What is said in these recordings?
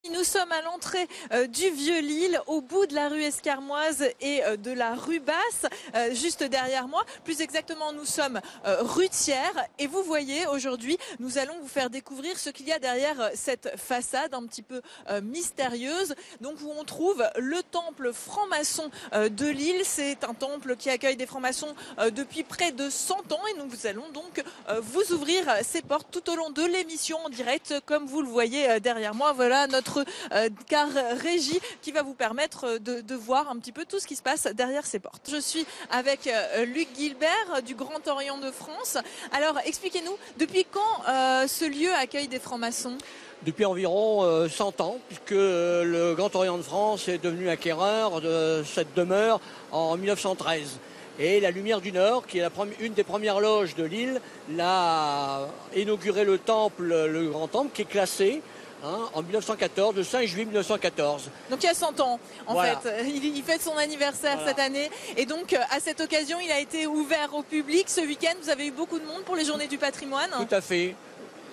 Nous sommes à l'entrée du Vieux-Lille, au bout de la rue Escarmoise et de la rue Basse, juste derrière moi. Plus exactement, nous sommes rue Thiers. Et vous voyez, aujourd'hui, nous allons vous faire découvrir ce qu'il y a derrière cette façade un petit peu mystérieuse. Donc, où on trouve le temple franc-maçon de Lille. C'est un temple qui accueille des francs-maçons depuis près de 100 ans. Et nous allons donc vous ouvrir ses portes tout au long de l'émission en direct, comme vous le voyez derrière moi. Voilà notre car régie qui va vous permettre de voir un petit peu tout ce qui se passe derrière ces portes. Je suis avec Luc Guilbert du Grand Orient de France. Alors expliquez-nous, depuis quand ce lieu accueille des francs-maçons ? Depuis environ 100 ans, puisque le Grand Orient de France est devenu acquéreur de cette demeure en 1913. Et la Lumière du Nord, qui est une des premières loges de Lille, l'a inauguré le temple, le Grand Temple, qui est classé en 1914, le 5 juillet 1914. Donc il y a 100 ans, voilà. fait. Il fête son anniversaire cette année. Et donc, à cette occasion, il a été ouvert au public. Ce week-end, vous avez eu beaucoup de monde pour les Journées du patrimoine. Tout à fait.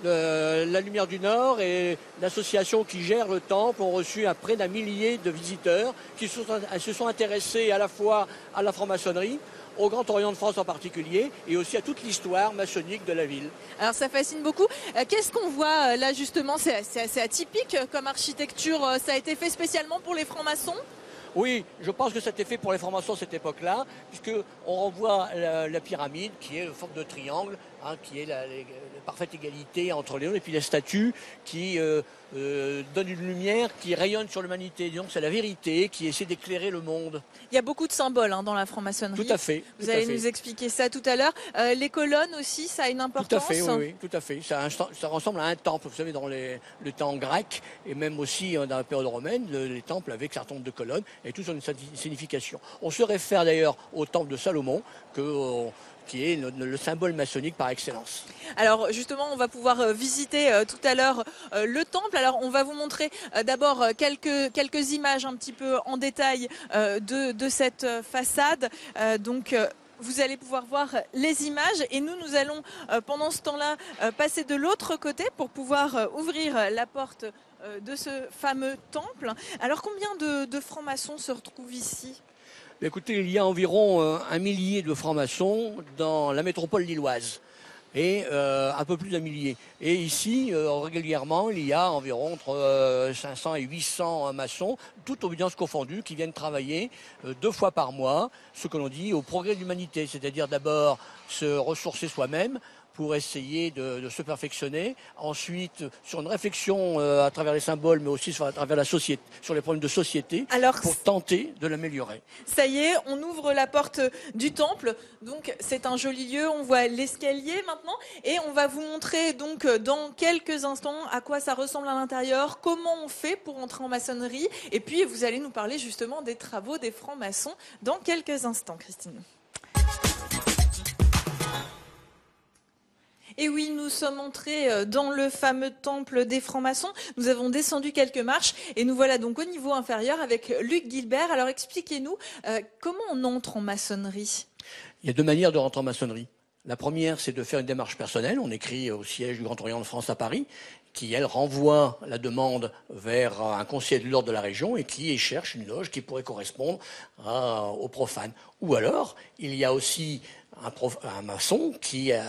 La Lumière du Nord et l'association qui gère le temple ont reçu près d'un millier de visiteurs qui se sont intéressés à la fois à la franc-maçonnerie, au Grand Orient de France en particulier, et aussi à toute l'histoire maçonnique de la ville. Alors ça fascine beaucoup. Qu'est-ce qu'on voit là justement? C'est assez atypique comme architecture. Ça a été fait spécialement pour les francs-maçons? Oui, je pense que c'était fait pour les francs-maçons à cette époque-là, puisqu'on revoit la pyramide qui est en forme de triangle, qui est la parfaite égalité entre les deux, et puis la statue qui donne une lumière qui rayonne sur l'humanité. Donc c'est la vérité qui essaie d'éclairer le monde. Il y a beaucoup de symboles dans la franc-maçonnerie. Tout à fait. Vous allez nous expliquer ça tout à l'heure. Les colonnes aussi, ça a une importance. Tout à fait, oui, tout à fait. Ça ressemble à un temple. Vous savez, dans le temps grec et même aussi dans la période romaine, les temples avaient un certain nombre de colonnes et tout ont une signification. On se réfère d'ailleurs au temple de Salomon, qui est le symbole maçonnique par excellence. Alors justement, on va pouvoir visiter tout à l'heure le temple. Alors on va vous montrer d'abord quelques images un petit peu en détail de cette façade. Vous allez pouvoir voir les images et nous allons pendant ce temps-là passer de l'autre côté pour pouvoir ouvrir la porte de ce fameux temple. Alors combien de francs-maçons se retrouvent ici ? Écoutez, il y a environ un millier de francs-maçons dans la métropole lilloise. Et un peu plus d'un millier. Et ici, régulièrement, il y a environ entre 500 et 800 maçons, toutes obédiences confondues, qui viennent travailler 2 fois par mois, ce que l'on dit au progrès de l'humanité, c'est-à-dire d'abord se ressourcer soi-même, pour essayer de se perfectionner. Ensuite, sur une réflexion à travers les symboles, mais aussi à travers la société, sur les problèmes de société, pour tenter de l'améliorer. Ça y est, on ouvre la porte du temple. Donc, c'est un joli lieu. On voit l'escalier maintenant. Et on va vous montrer donc dans quelques instants à quoi ça ressemble à l'intérieur, comment on fait pour entrer en maçonnerie. Et puis, vous allez nous parler justement des travaux des francs-maçons dans quelques instants, Christine. Et oui, nous sommes entrés dans le fameux temple des francs-maçons. Nous avons descendu quelques marches et nous voilà donc au niveau inférieur avec Luc Guilbert. Alors expliquez-nous, comment on entre en maçonnerie ? Il y a 2 manières de rentrer en maçonnerie. La première, c'est de faire une démarche personnelle. On écrit au siège du Grand Orient de France à Paris, qui, elle, renvoie la demande vers un conseiller de l'ordre de la région et qui cherche une loge qui pourrait correspondre aux profanes. Ou alors, il y a aussi un maçon qui a,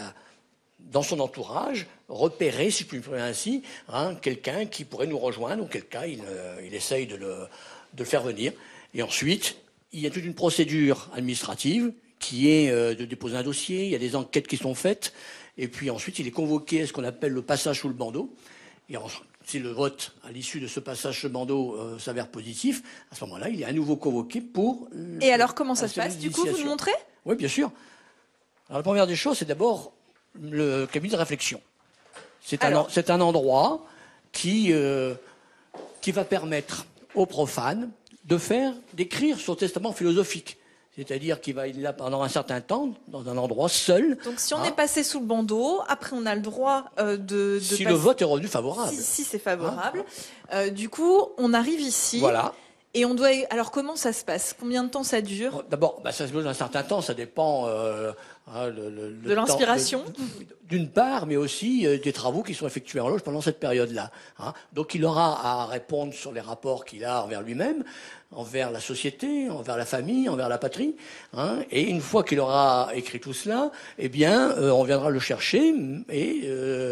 dans son entourage, repérer, si je puis dire ainsi, quelqu'un qui pourrait nous rejoindre, auquel cas il essaye de le faire venir. Et ensuite, il y a toute une procédure administrative qui est de déposer un dossier, il y a des enquêtes qui sont faites, et puis ensuite il est convoqué à ce qu'on appelle le passage sous le bandeau. Et si le vote à l'issue de ce passage sous le bandeau s'avère positif, à ce moment-là, il est à nouveau convoqué pour... Et alors comment ça se passe ? Du coup, vous nous montrez ? Oui, bien sûr. Alors la première des choses, c'est d'abord le cabinet de réflexion. C'est un endroit qui va permettre aux profanes d'écrire son testament philosophique. C'est-à-dire qu'il va être là pendant un certain temps, dans un endroit seul. Donc si on est passé sous le bandeau, après on a le droit de si le vote est revenu favorable. Si c'est favorable. Du coup, on arrive ici. Voilà. Et on doit. Alors comment ça se passe ? Combien de temps ça dure ? D'abord, ça se passe un certain temps, ça dépend hein, De l'inspiration. D'une part, mais aussi des travaux qui sont effectués en loge pendant cette période-là. Hein. Donc il aura à répondre sur les rapports qu'il a envers lui-même, envers la société, envers la famille, envers la patrie. Hein. Et une fois qu'il aura écrit tout cela, eh bien, on viendra le chercher et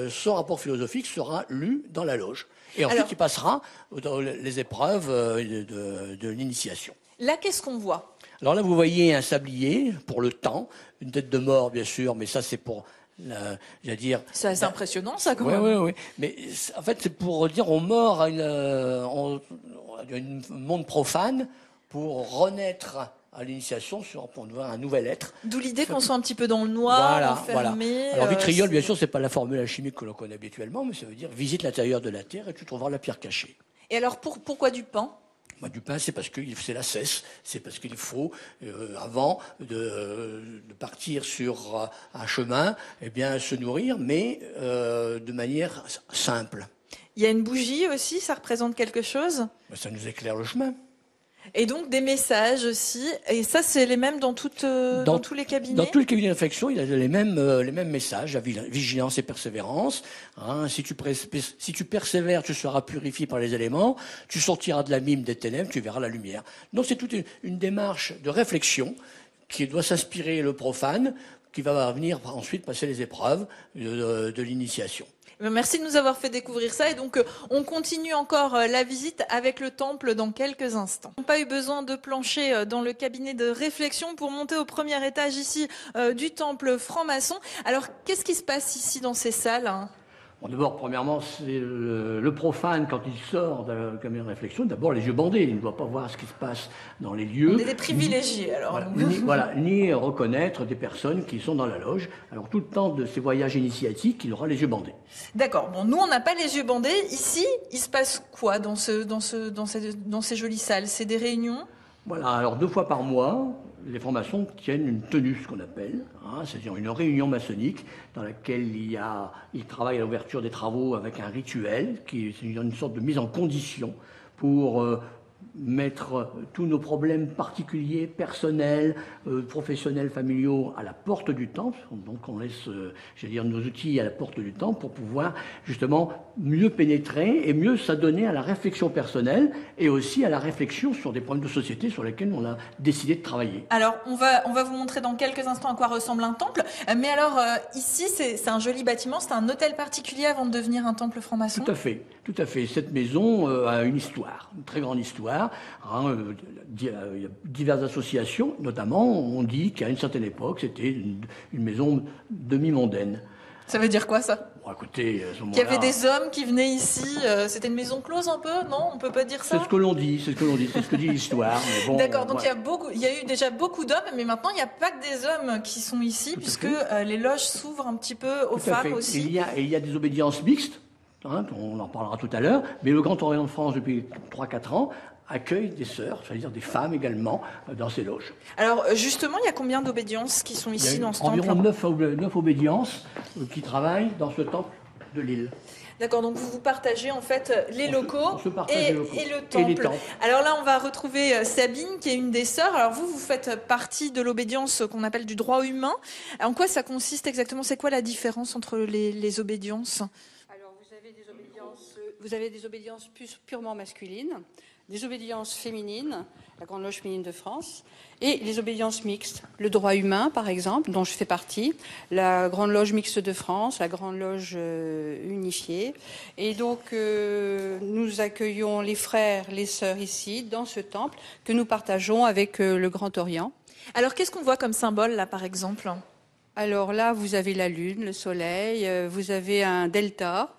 son rapport philosophique sera lu dans la loge. Et ensuite, il passera dans les épreuves de l'initiation. Là, qu'est-ce qu'on voit? Alors là, vous voyez un sablier pour le temps, une tête de mort, bien sûr, mais ça, c'est pour, j'allais dire... C'est assez impressionnant, ça, quand même. Oui. Mais en fait, c'est pour dire on meurt à un monde profane pour renaître à l'initiation pour devenir un nouvel être. D'où l'idée qu'on soit un petit peu dans le noir, enfermé. Voilà. Alors vitriol, bien sûr, c'est pas la formule alchimique que l'on connaît habituellement, mais ça veut dire visite l'intérieur de la terre et tu trouveras la pierre cachée. Et alors, pourquoi du pain? Du pain, c'est parce que c'est la cesse, c'est parce qu'il faut, avant de partir sur un chemin, eh bien, se nourrir, mais de manière simple. Il y a une bougie aussi, ça représente quelque chose? Ça nous éclaire le chemin. Et donc des messages aussi. Et ça, c'est les mêmes dans tous les cabinets? Dans tous les cabinets d'infection, il y a les mêmes messages, vigilance et persévérance. Hein, si tu persévères, tu seras purifié par les éléments, tu sortiras de la mine des ténèbres, tu verras la lumière. Donc c'est toute une démarche de réflexion qui doit s'inspirer le profane, qui va venir ensuite passer les épreuves de l'initiation. Merci de nous avoir fait découvrir ça. Et donc, on continue encore la visite avec le temple dans quelques instants. On n'a pas eu besoin de plancher dans le cabinet de réflexion pour monter au premier étage ici du temple franc-maçon. Alors, qu'est-ce qui se passe ici dans ces salles, hein? Bon, d'abord, premièrement, c'est le profane, quand il sort de la cabinet de réflexion, d'abord les yeux bandés. Il ne doit pas voir ce qui se passe dans les lieux. On est des privilégiés, alors. Ni reconnaître des personnes qui sont dans la loge. Alors, tout le temps de ces voyages initiatiques, il aura les yeux bandés. D'accord. Bon, nous, on n'a pas les yeux bandés. Ici, il se passe quoi dans ces jolies salles? C'est des réunions? Voilà. Alors, 2 fois par mois, les francs-maçons tiennent une tenue, ce qu'on appelle, c'est-à-dire une réunion maçonnique dans laquelle ils travaillent à l'ouverture des travaux avec un rituel qui est une sorte de mise en condition pour mettre tous nos problèmes particuliers, personnels, professionnels, familiaux à la porte du temple. Donc on laisse, nos outils à la porte du temple pour pouvoir justement mieux pénétrer et mieux s'adonner à la réflexion personnelle et aussi à la réflexion sur des problèmes de société sur lesquels on a décidé de travailler. Alors on va vous montrer dans quelques instants à quoi ressemble un temple. Mais alors ici c'est un joli bâtiment, c'est un hôtel particulier avant de devenir un temple franc-maçon? Tout à fait. Cette maison a une histoire, une très grande histoire. Il y a diverses associations, notamment, on dit qu'à une certaine époque, c'était une maison demi-mondaine. Ça veut dire quoi, ça? Bon, écoutez, à ce moment-là... Qu'il y avait des hommes qui venaient ici, c'était une maison close un peu, non? On peut pas dire ça? C'est ce que l'on dit, c'est ce que dit l'histoire. Bon, d'accord, donc il y a eu déjà beaucoup d'hommes, mais maintenant il n'y a pas que des hommes qui sont ici, puisque les loges s'ouvrent un petit peu aux femmes aussi. Il y a des obédiences mixtes, on en parlera tout à l'heure, mais le Grand Orient de France, depuis 3-4 ans, accueille des sœurs, c'est-à-dire des femmes également, dans ces loges. Alors justement, il y a combien d'obédiences qui sont ici dans ce temple? Environ 9 obédiences qui travaillent dans ce temple de Lille. D'accord, donc vous partagez en fait les locaux et le temple. Et les temples. Alors là, on va retrouver Sabine, qui est une des sœurs. Alors vous faites partie de l'obédience qu'on appelle du droit humain. En quoi ça consiste exactement? C'est quoi la différence entre les obédiences? Alors vous avez des obédiences purement masculines, des obédiences féminines, la Grande Loge féminine de France, et les obédiences mixtes. Le droit humain, par exemple, dont je fais partie, la Grande Loge mixte de France, la Grande Loge unifiée. Et donc, nous accueillons les frères, les sœurs ici, dans ce temple, que nous partageons avec le Grand Orient. Alors, qu'est-ce qu'on voit comme symbole, là, par exemple? Alors là, vous avez la Lune, le Soleil, vous avez un delta.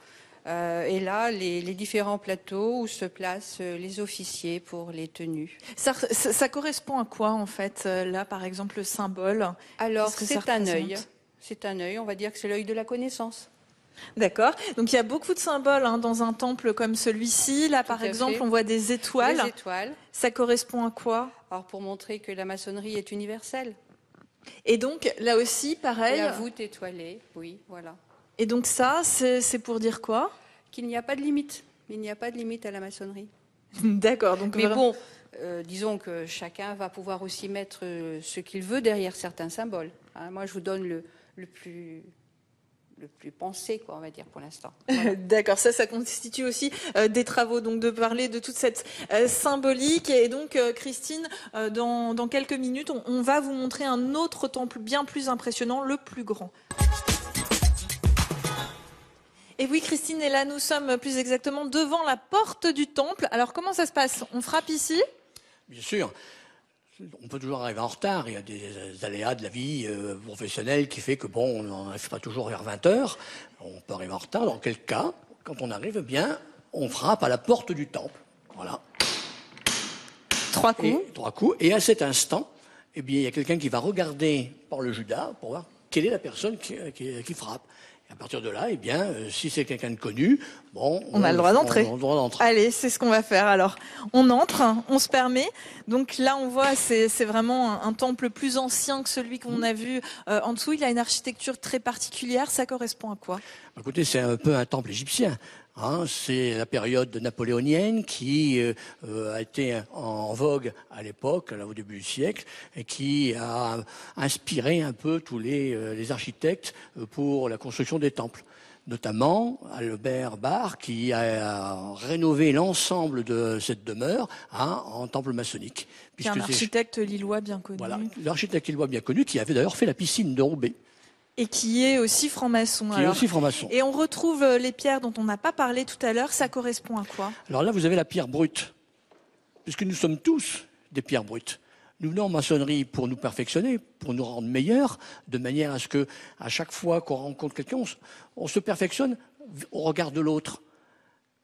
Et là, les différents plateaux où se placent les officiers pour les tenues. Ça correspond à quoi, en fait, là, par exemple, le symbole? Alors, c'est un œil. C'est un œil, on va dire que c'est l'œil de la connaissance. D'accord. Donc, il y a beaucoup de symboles dans un temple comme celui-ci. Là, par exemple, on voit des étoiles. Des étoiles. Ça correspond à quoi? Alors, pour montrer que la maçonnerie est universelle. Et donc, là aussi, pareil. La voûte étoilée, oui, voilà. Et donc ça, c'est pour dire quoi? Qu'il n'y a pas de limite. Il n'y a pas de limite à la maçonnerie. D'accord. Donc mais bon, disons que chacun va pouvoir aussi mettre ce qu'il veut derrière certains symboles. Hein, moi, je vous donne le plus pensé, quoi, on va dire, pour l'instant. Voilà. D'accord, ça constitue aussi des travaux, donc de parler de toute cette symbolique. Et donc, Christine, dans quelques minutes, on va vous montrer un autre temple bien plus impressionnant, le plus grand. Et oui, Christine, et là, nous sommes plus exactement devant la porte du temple. Alors, comment ça se passe? On frappe ici? Bien sûr. On peut toujours arriver en retard. Il y a des aléas de la vie professionnelle qui fait que, bon, on n'arrive pas toujours vers 20h. On peut arriver en retard. Dans quel cas, quand on arrive, eh bien, on frappe à la porte du temple. Voilà. 3 coups. 3 coups. Et à cet instant, eh bien, il y a quelqu'un qui va regarder par le Judas pour voir quelle est la personne qui frappe. Et à partir de là, eh bien, si c'est quelqu'un de connu, bon, on a le droit d'entrer. On a le droit d'entrer. Allez, c'est ce qu'on va faire. Alors, on entre, on se permet. Donc là, on voit, c'est vraiment un temple plus ancien que celui qu'on a vu en dessous. Il a une architecture très particulière. Ça correspond à quoi? Écoutez, c'est un peu un temple égyptien. Hein, c'est la période napoléonienne qui a été en vogue à l'époque, là, au début du siècle, et qui a inspiré un peu tous les architectes pour la construction des temples. Notamment Albert Barre, qui a rénové l'ensemble de cette demeure en temple maçonnique. C'est un architecte lillois bien connu. Voilà, l'architecte lillois bien connu, qui avait d'ailleurs fait la piscine de Roubaix. Et qui est aussi franc-maçon. Qui est aussi franc-maçon. Et on retrouve les pierres dont on n'a pas parlé tout à l'heure. Ça correspond à quoi? Alors là, vous avez la pierre brute. Puisque nous sommes tous des pierres brutes. Nous venons en maçonnerie pour nous perfectionner, pour nous rendre meilleurs, de manière à ce que, à chaque fois qu'on rencontre quelqu'un, on se perfectionne au regard de l'autre.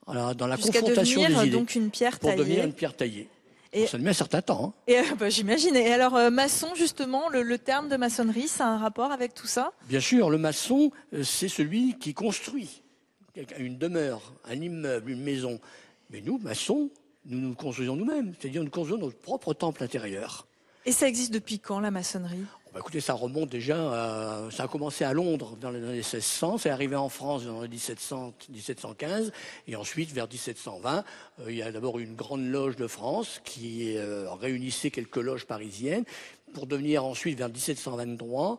Voilà, dans la confrontation des idées. Donc une pierre pour taillée. devenir une pierre taillée. Et ça met un certain temps. Hein. Et j'imagine. Et alors, maçon, justement, le terme de maçonnerie, ça a un rapport avec tout ça? Bien sûr, le maçon, c'est celui qui construit une demeure, un immeuble, une maison. Mais nous, maçons, nous nous construisons nous-mêmes. C'est-à-dire nous construisons notre propre temple intérieur. Et ça existe depuis quand, la maçonnerie? Écoutez, ça remonte déjà, ça a commencé à Londres dans les années 1600, c'est arrivé en France dans les 1715, et ensuite vers 1720, il y a d'abord une grande loge de France qui réunissait quelques loges parisiennes, pour devenir ensuite vers 1723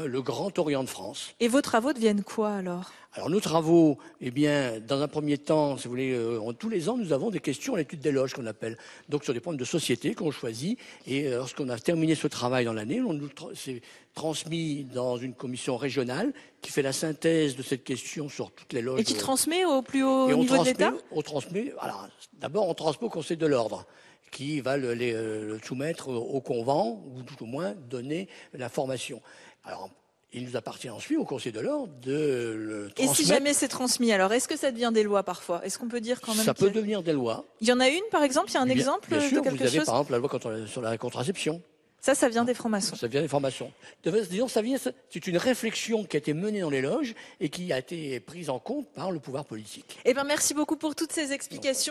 le Grand Orient de France. Et vos travaux deviennent quoi alors? Alors nos travaux, eh bien, dans un premier temps, si vous voulez, tous les ans, nous avons des questions à l'étude des loges qu'on appelle. Donc sur des problèmes de société qu'on choisit. Et lorsqu'on a terminé ce travail dans l'année, c'est transmis dans une commission régionale qui fait la synthèse de cette question sur toutes les loges. Et qui transmet au plus haut niveau de l'État? On transmet. Alors, d'abord, on transmet au Conseil de l'ordre, qui va le soumettre au convent, ou tout au moins donner l'information. Alors, il nous appartient ensuite au Conseil de l'ordre de le transmettre. Et si jamais c'est transmis, alors est-ce que ça devient des lois parfois? Est-ce qu'on peut dire quand même ça peut devenir des lois. Il y en a une, par exemple? Il y a un exemple bien sûr, de quelque vous avez chose? par exemple la loi sur la contraception. Ça vient des francs-maçons. Ça vient des formations. Disons, c'est une réflexion qui a été menée dans les loges et qui a été prise en compte par le pouvoir politique. Eh bien, merci beaucoup pour toutes ces explications.